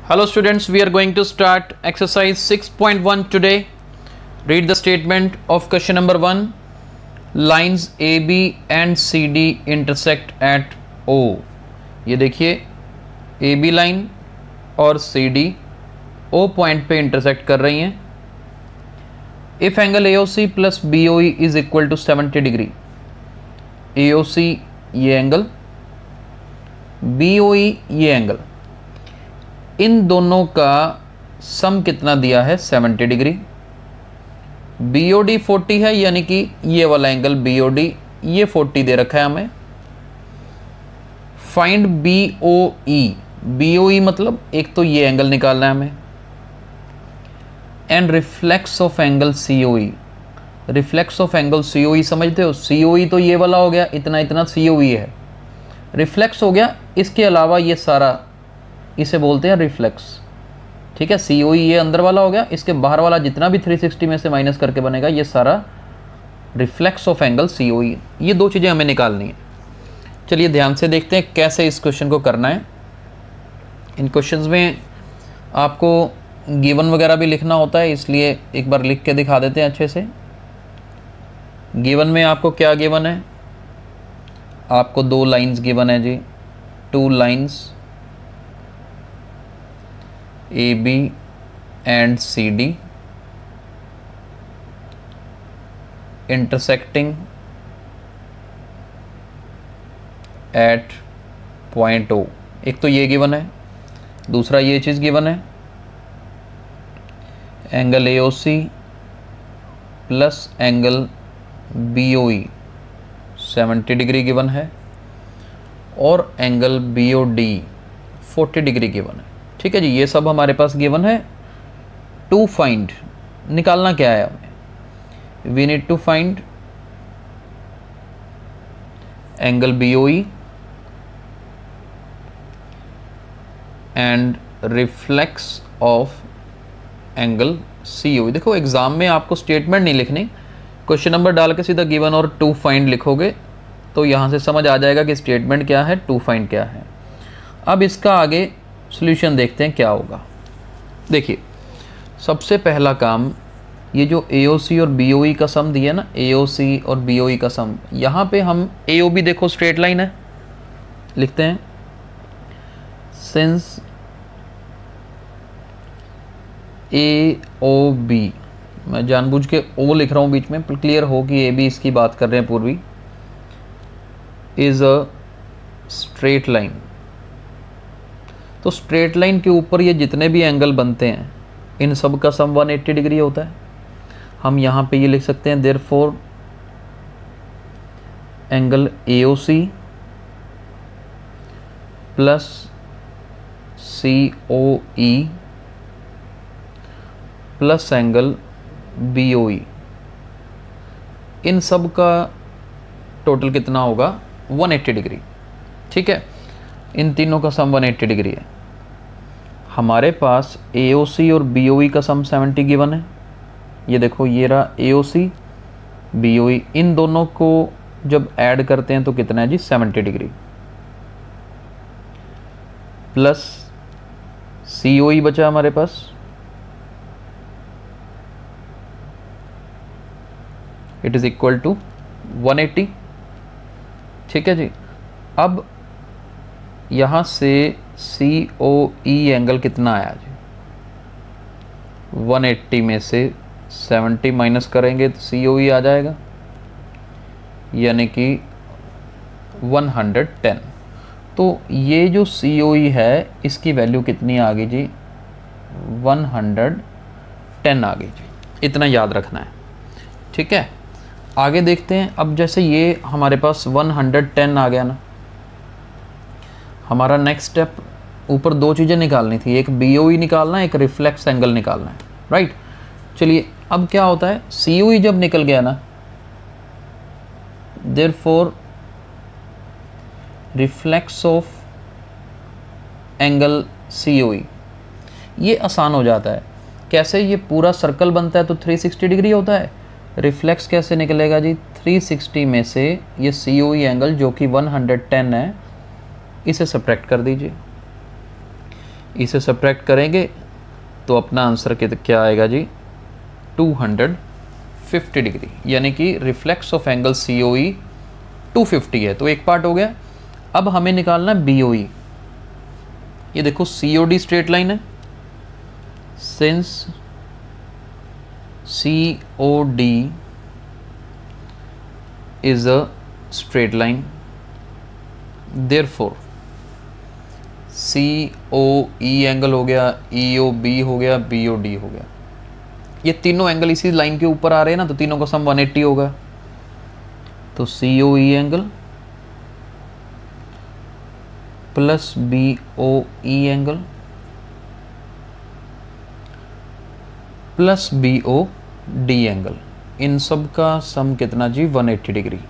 Hello students, we are going to start exercise 6.1 today. Read the statement of question number 1. Lines AB and CD intersect at O. ये देखिए AB line और CD O point पे intersect कर रही हैं. If angle AOC plus BOE is equal to 70 degree, AOC ये angle, BOE ये angle, इन दोनों का सम कितना दिया है 70 डिग्री. BOD 40 है, यानी कि ये वाला एंगल BOD ये 40 दे रखा है हमें. Find BOE. BOE मतलब एक तो ये एंगल निकालना है हमें. And reflex of angle COE. Reflex of angle COE समझते हो? COE तो ये वाला हो गया, इतना इतना COE है. रिफ्लेक्स हो गया, इसके अलावा ये सारा, इसे बोलते हैं रिफ्लेक्स. ठीक है, COE ये अंदर वाला हो गया, इसके बाहर वाला जितना भी 360 में से माइनस करके बनेगा ये सारा रिफ्लेक्स ऑफ एंगल COE. ये दो चीज़ें हमें निकालनी है. चलिए ध्यान से देखते हैं कैसे इस क्वेश्चन को करना है. इन क्वेश्चंस में आपको गिवन वगैरह भी लिखना होता है, इसलिए एक बार लिख के दिखा देते हैं अच्छे से. गिवन में आपको क्या गिवन है? आपको दो लाइंस गिवन है जी, two lines AB and CD intersecting at point O. एक तो ये गिवन है, दूसरा ये चीज़ गिवन है, angle AOC plus angle BOE 70 degree given है और एंगल BOD 40 डिग्री गिवन है. ठीक है जी, ये सब हमारे पास गिवन है. टू फाइंड, निकालना क्या है हमें? We need to find angle BOE and reflex of angle COE. देखो एग्जाम में आपको स्टेटमेंट नहीं लिखनी, क्वेश्चन नंबर डाल के सीधा गिवन और टू फाइंड लिखोगे तो यहाँ से समझ आ जाएगा कि स्टेटमेंट क्या है, टू फाइंड क्या है. अब इसका आगे सॉल्यूशन देखते हैं क्या होगा. देखिए सबसे पहला काम, ये जो AOC और BOE का सम दिया ना, AOC और BOE का सम, यहाँ पे हम AOB देखो स्ट्रेट लाइन है, लिखते हैं सिंस AOB, मैं जानबूझ के O लिख रहा हूँ बीच में, क्लियर हो कि AB इसकी बात कर रहे हैं पूर्वी, इज अ स्ट्रेट लाइन. तो स्ट्रेट लाइन के ऊपर ये जितने भी एंगल बनते हैं इन सब का सम 180 डिग्री होता है. हम यहाँ पे ये लिख सकते हैं therefore angle AOC plus COE plus angle BOE, इन सब का टोटल कितना होगा? 180 डिग्री. ठीक है, इन तीनों का सम 180 डिग्री है. हमारे पास AOC और BOE का सम 70 गिवन है. ये देखो ये रहा AOC BOE, इन दोनों को जब ऐड करते हैं तो कितना है जी? 70 डिग्री. प्लस COE बचा हमारे पास, इट इज इक्वल टू 180. ठीक है जी. अब यहाँ से COE एंगल कितना आया जी? 180 में से 70 माइनस करेंगे तो COE आ जाएगा, यानी कि 110. तो ये जो COE है इसकी वैल्यू कितनी आ गई जी? 110 आ गई जी. इतना याद रखना है. ठीक है, आगे देखते हैं. अब जैसे ये हमारे पास 110 आ गया ना, हमारा नेक्स्ट स्टेप, ऊपर दो चीज़ें निकालनी थी, एक BOE निकालना है, एक रिफ्लेक्स एंगल निकालना है. राइट. चलिए अब क्या होता है, COE जब निकल गया ना, therefore reflex of angle COE, ये आसान हो जाता है. कैसे? ये पूरा सर्कल बनता है तो 360 डिग्री होता है. रिफ्लेक्स कैसे निकलेगा जी? 360 में से ये COE एंगल जो कि 110 है, इसे सब्ट्रैक्ट कर दीजिए. इसे सब्ट्रैक्ट करेंगे तो अपना आंसर क्या आएगा जी, 250 डिग्री, यानी कि रिफ्लेक्स ऑफ एंगल COE 250 है। तो एक पार्ट हो गया। अब हमें निकालना BOE। ये देखो COD स्ट्रेट लाइन है, since COD is a straight line, therefore COE angle हो गया, EOB हो गया, BOD हो गया। ये तीनों एंगल इसी लाइन के ऊपर आ रहे हैं ना, तो तीनों का सम 180 होगा। तो COE angle plus BOE angle plus BOD angle, इन सब का सम कितना जी, 180 degree.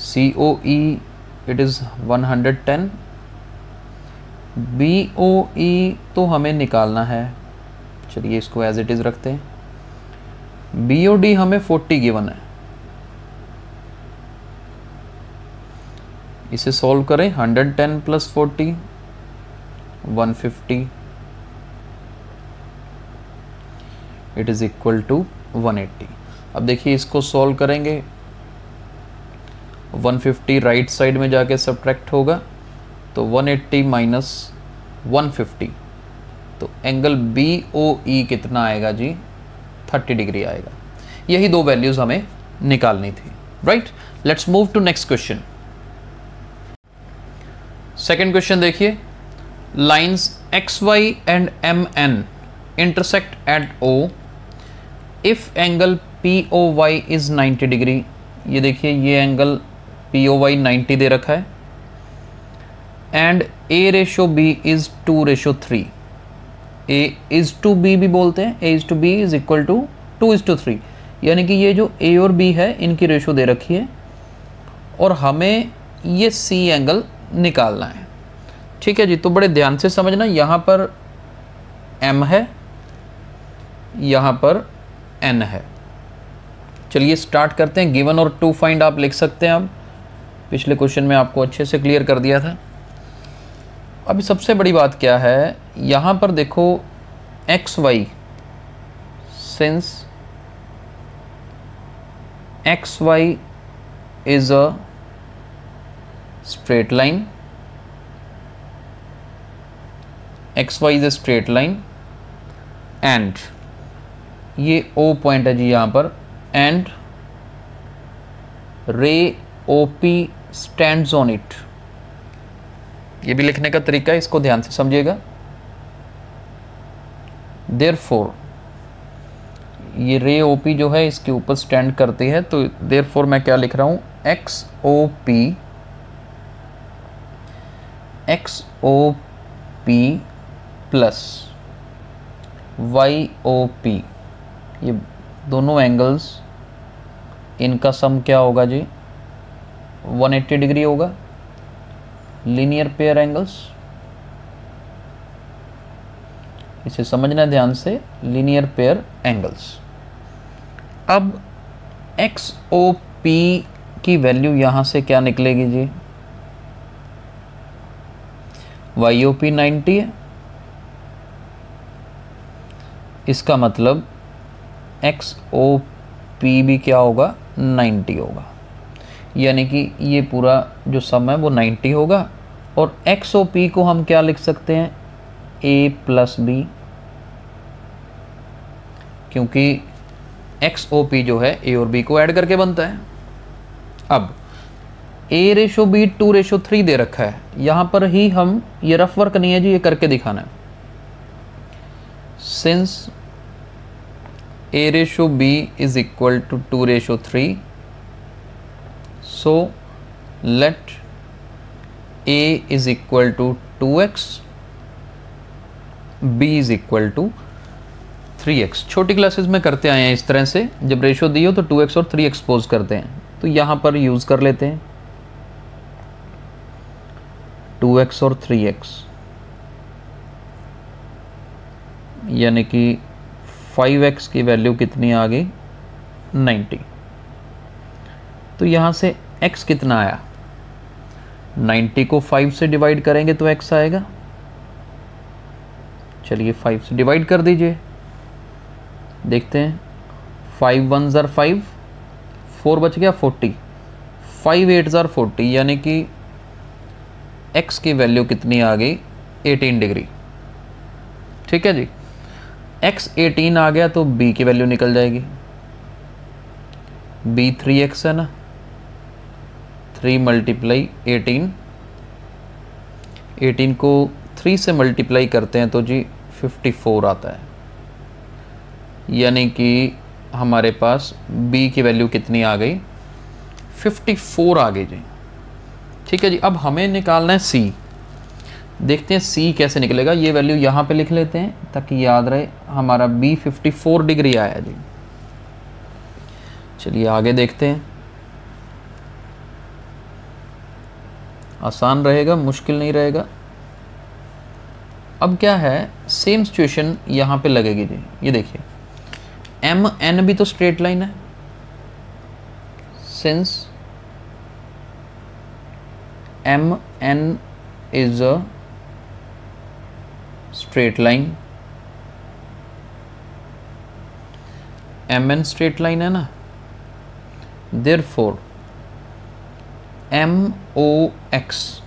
COE it is 110, BOE तो हमें निकालना है, चलिए इसको एज इट इज़ रखते हैं। BOD हमें 40 गिवन है, इसे सॉल्व करें। 110 plus 40 150, it is equal to 180। अब देखिए इसको सॉल्व करेंगे, 150 राइट साइड में जाके सब्ट्रैक्ट होगा, तो 180 माइनस 150, तो एंगल BOE कितना आएगा जी, 30 डिग्री आएगा। यही दो वैल्यूज़ हमें निकालनी थी, right. Let's move to next question. Second question देखिए, lines XY and MN intersect at O if angle POY is 90 degree. ये देखिए ये एंगल POY 90 दे रखा है, and A/B is 2/3। A is to B भी बोलते हैं, A is to B is equal to 2:3, यानी कि ये जो A और B है इनकी रेशो दे रखी है और हमें ये C एंगल निकालना है। ठीक है जी, तो बड़े ध्यान से समझना, यहाँ पर M है, यहाँ पर N है। चलिए स्टार्ट करते हैं। गिवन और टू फाइंड आप लिख सकते हैं। अब पिछले क्वेश्चन में आपको अच्छे से क्लियर कर दिया था। अभी सबसे बड़ी बात क्या है, यहाँ पर देखो XY, since XY is a straight line, XY is a straight line and ये O पॉइंट है जी यहाँ पर, एंड रे OP स्टैंड्स ऑन इट। ये भी लिखने का तरीका है, इसको ध्यान से समझिएगा। देयरफॉर ये रे OP जो है इसके ऊपर स्टैंड करती है, तो देयरफॉर मैं क्या लिख रहा हूँ, XOP प्लस YOP, ये दोनों एंगल्स इनका सम क्या होगा जी, 180 डिग्री होगा। लीनियर पेयर एंगल्स, इसे समझना ध्यान से, लीनियर पेयर एंगल्स। अब XOP की वैल्यू यहां से क्या निकलेगी जी, YOP 90 है, इसका मतलब XOP भी क्या होगा, 90 होगा, यानी कि ये पूरा जो सम है वो 90 होगा। और XOP को हम क्या लिख सकते हैं, A प्लस B, क्योंकि XOP जो है A और B को ऐड करके बनता है। अब A/B 2/3 दे रखा है, यहाँ पर ही हम, ये रफ वर्क नहीं है जी, ये करके दिखाना है। Since A/B is equal to 2/3, so let A is equal to 2x, B is equal to 3x। छोटी क्लासेस में करते आए हैं इस तरह से, जब रेशो दी हो तो 2x और 3x एक्सपोज करते हैं, तो यहाँ पर यूज़ कर लेते हैं 2x और 3x, यानी कि 5x की वैल्यू कितनी आ गई, 90। तो यहाँ से x कितना आया, 90 को 5 से डिवाइड करेंगे तो x आएगा, चलिए 5 से डिवाइड कर दीजिए, देखते हैं 5 1 ज़र 5, 4 बच गया 40, 5 8 ज़र 40, यानी कि x की वैल्यू कितनी आ गई 18 डिग्री। ठीक है जी, x 18 आ गया तो b की वैल्यू निकल जाएगी, b 3x है ना, 3 मल्टीप्लाई 18 को 3 से मल्टीप्लाई करते हैं तो जी 54 आता है, यानी कि हमारे पास b की वैल्यू कितनी आ गई 54 आ गई जी। ठीक है जी, अब हमें निकालना है c। देखते हैं c कैसे निकलेगा। ये वैल्यू यहाँ पे लिख लेते हैं ताकि याद रहे, हमारा b 54 डिग्री आया जी। चलिए आगे देखते हैं, आसान रहेगा, मुश्किल नहीं रहेगा। अब क्या है, सेम सिचुएशन यहाँ पे लगेगी जी। ये देखिए एम एन भी तो स्ट्रेट लाइन है, since M N is a straight line, M N straight line है ना, therefore M O X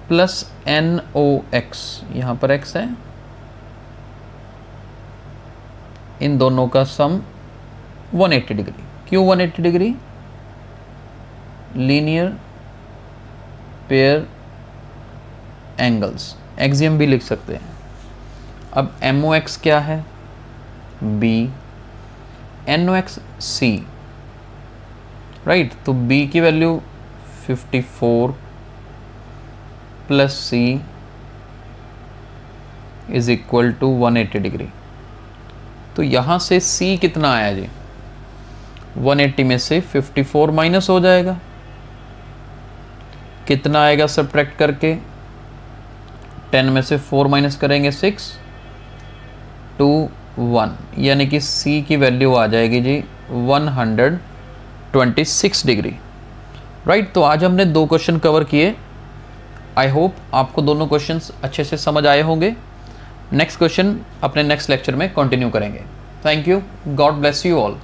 plus N O X, यहाँ पर x है, इन दोनों का सम 180 डिग्री। क्यों 180 degree? Linear pair angles, axiom भी लिख सकते हैं। अब एम ओ एक्स क्या है b, N O X c, right. तो b की value 54 plus c is equal to 180 degree. तो यहाँ से c कितना आया जी, 180 में से 54 माइनस हो जाएगा, कितना आएगा सब्ट्रैक्ट करके, 10 में से 4 माइनस करेंगे 6 2 1, यानी कि c की वैल्यू आ जाएगी जी 126 डिग्री, राइट। तो आज हमने 2 क्वेश्चन कवर किए। आई होप आपको दोनों क्वेश्चंस अच्छे से समझ आए होंगे। नेक्स्ट क्वेश्चन अपने नेक्स्ट लेक्चर में कंटिन्यू करेंगे। Thank you, God bless you all.